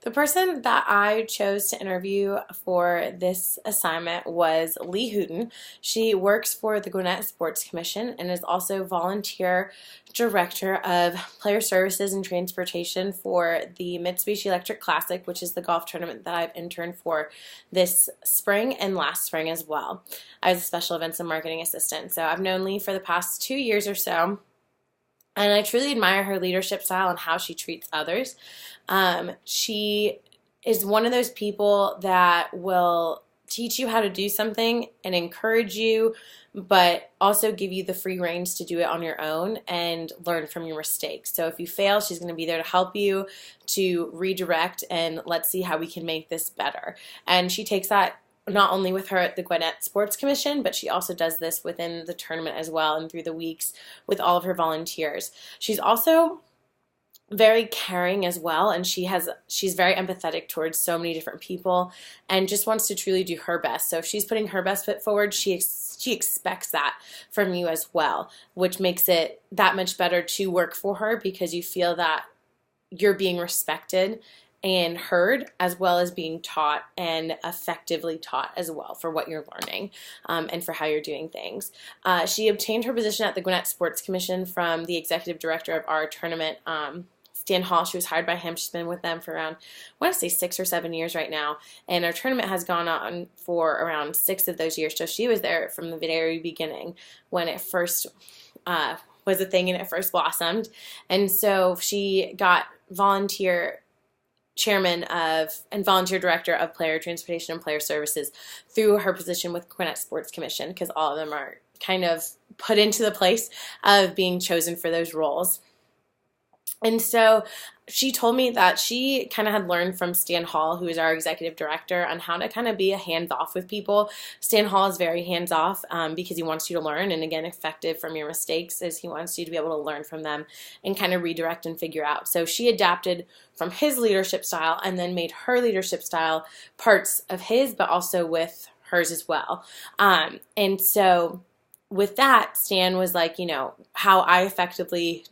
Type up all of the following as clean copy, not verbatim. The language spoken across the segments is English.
The person that I chose to interview for this assignment was Lee Hooten. She works for the Gwinnett Sports Commission and is also volunteer director of player services and transportation for the Mitsubishi Electric Classic, which is the golf tournament that I've interned for this spring and last spring as well. I was a special events and marketing assistant. So I've known Lee for the past 2 years or so. And I truly admire her leadership style and how she treats others. She is one of those people that will teach you how to do something and encourage you, but also give you the free reins to do it on your own and learn from your mistakes. So if you fail, she's going to be there to help you, to redirect, and let's see how we can make this better. And she takes that not only with her at the Gwinnett Sports Commission, but she also does this within the tournament as well and through the weeks with all of her volunteers. She's also very caring as well, and she's very empathetic towards so many different people and just wants to truly do her best. So if she's putting her best foot forward, she expects that from you as well, which makes it that much better to work for her because you feel that you're being respected and heard, as well as being taught and effectively taught as well for what you're learning and for how you're doing things. She obtained her position at the Gwinnett Sports Commission from the executive director of our tournament, Stan Hall. She was hired by him. She's been with them for around, I want to say 6 or 7 years right now. And our tournament has gone on for around 6 of those years. So she was there from the very beginning when it first was a thing and it first blossomed. And so she got volunteer chairman of and volunteer director of player transportation and player services through her position with Gwinnett Sports Commission, because all of them are kind of put into the place of being chosen for those roles. And so she told me that she kind of had learned from Stan Hall, who is our executive director, on how to kind of be a hands-off with people. Stan Hall is very hands-off because he wants you to learn, and again, effective from your mistakes, is he wants you to be able to learn from them and kind of redirect and figure out. So she adapted from his leadership style and then made her leadership style parts of his, but also with hers as well. And so with that, Stan was like, how I effectively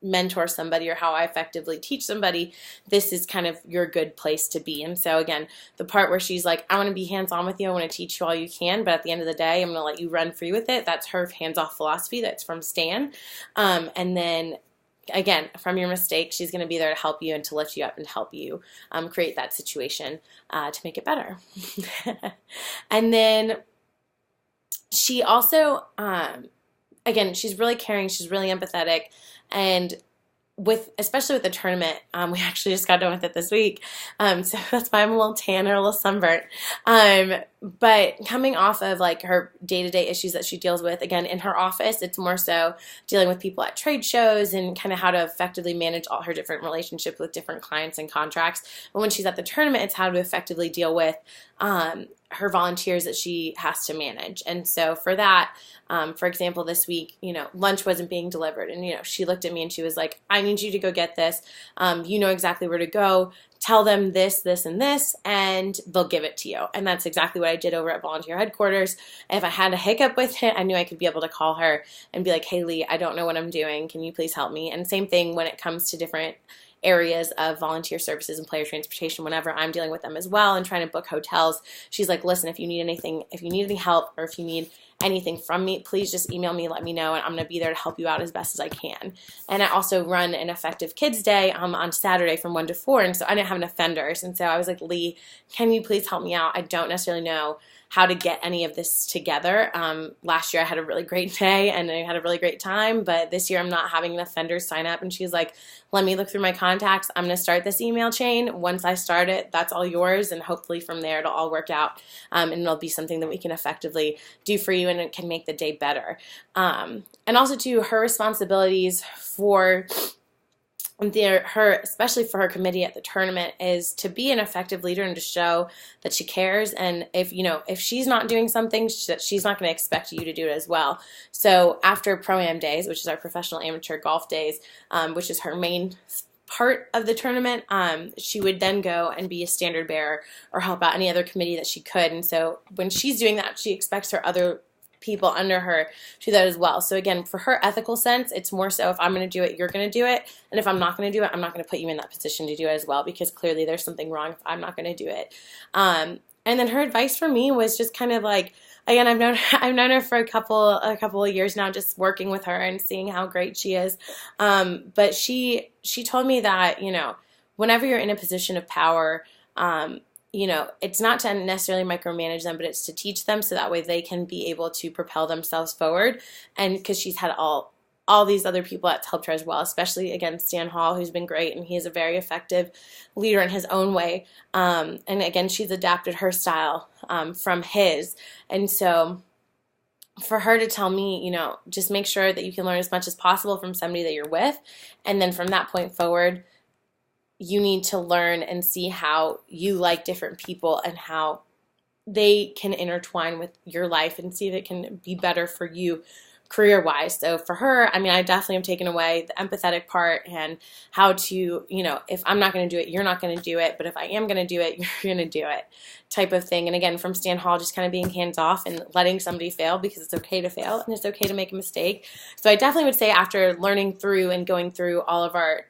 mentor somebody or how I effectively teach somebody, this is kind of your good place to be. And so again, the part where she's like, I want to be hands-on with you, I want to teach you all you can, but at the end of the day, I'm going to let you run free with it. That's her hands-off philosophy. That's from Stan. And then again, from your mistakes, she's going to be there to help you and to lift you up and help you create that situation to make it better. And then she also, again, she's really caring, she's really empathetic, and especially with the tournament, we actually just got done with it this week, so that's why I'm a little tan or a little sunburnt. But coming off of like her day-to-day issues that she deals with, again, in her office, it's more so dealing with people at trade shows and kind of how to effectively manage all her different relationships with different clients and contracts. But when she's at the tournament, it's how to effectively deal with her volunteers that she has to manage. And so for that, for example, this week, lunch wasn't being delivered. And, she looked at me and she was like, I need you to go get this. You know exactly where to go. Tell them this, this, and this, and they'll give it to you. And that's exactly what I did over at volunteer headquarters. If I had a hiccup with it, I knew I could be able to call her and be like, hey, Lee, I don't know what I'm doing. Can you please help me? And same thing when it comes to different areas of volunteer services and player transportation, whenever I'm dealing with them as well and trying to book hotels. She's like, listen, if you need anything, if you need any help or if you need anything from me, please just email me, let me know, and I'm going to be there to help you out as best as I can. And I also run an Effective Kids Day on Saturday from 1 to 4, and so I didn't have enough vendors. And so I was like, Lee, can you please help me out? I don't necessarily know how to get any of this together. Last year I had a really great day and I had a really great time, but this year I'm not having enough vendors sign up. And she's like, let me look through my contacts. I'm going to start this email chain. Once I start it, that's all yours. And hopefully from there, it'll all work out. And it'll be something that we can effectively do for you and it can make the day better. And also to her responsibilities for especially for her committee at the tournament, is to be an effective leader and to show that she cares. And if she's not doing something, she's not going to expect you to do it as well. So after Pro-Am days, which is our professional amateur golf days, which is her main part of the tournament, she would then go and be a standard bearer or help out any other committee that she could. And so when she's doing that, she expects her other people under her do that as well. So again, for her ethical sense, it's more so if I'm going to do it, you're going to do it. And if I'm not going to do it, I'm not going to put you in that position to do it as well, because clearly there's something wrong if I'm not going to do it. And then her advice for me was just kind of like, again, I've known her for a couple of years now, just working with her and seeing how great she is. But she told me that, whenever you're in a position of power, it's not to necessarily micromanage them, but it's to teach them so that way they can be able to propel themselves forward. And because she's had all these other people that's helped her as well, especially, again, Stan Hall, who's been great, and he is a very effective leader in his own way. And again, she's adapted her style from his. And so for her to tell me, just make sure that you can learn as much as possible from somebody that you're with. And then from that point forward, you need to learn and see how you like different people and how they can intertwine with your life and see if it can be better for you career-wise. So for her, I definitely have taken away the empathetic part and how to, if I'm not going to do it, you're not going to do it. But if I am going to do it, you're going to do it type of thing. And again, from Stan Hall, just kind of being hands-off and letting somebody fail, because it's okay to fail and it's okay to make a mistake. So I definitely would say, after learning through and going through all of our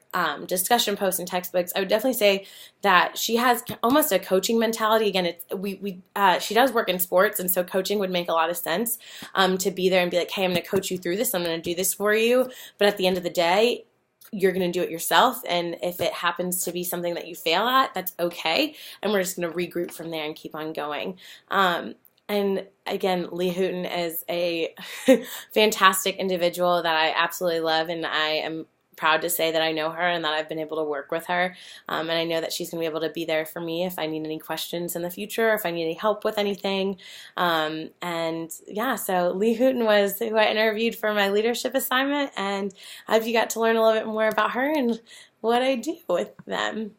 discussion posts and textbooks, I would definitely say that she has almost a coaching mentality. Again, she does work in sports, and so coaching would make a lot of sense, to be there and be like, hey, I'm going to coach you through this. I'm going to do this for you. But at the end of the day, you're going to do it yourself. And if it happens to be something that you fail at, that's okay. And we're just going to regroup from there and keep on going. And again, Lee Hooten is a fantastic individual that I absolutely love, and I am proud to say that I know her and that I've been able to work with her. And I know that she's going to be able to be there for me if I need any questions in the future, if I need any help with anything. And yeah, so Lee Hooten was who I interviewed for my leadership assignment, and I hope you got to learn a little bit more about her and what I do with them.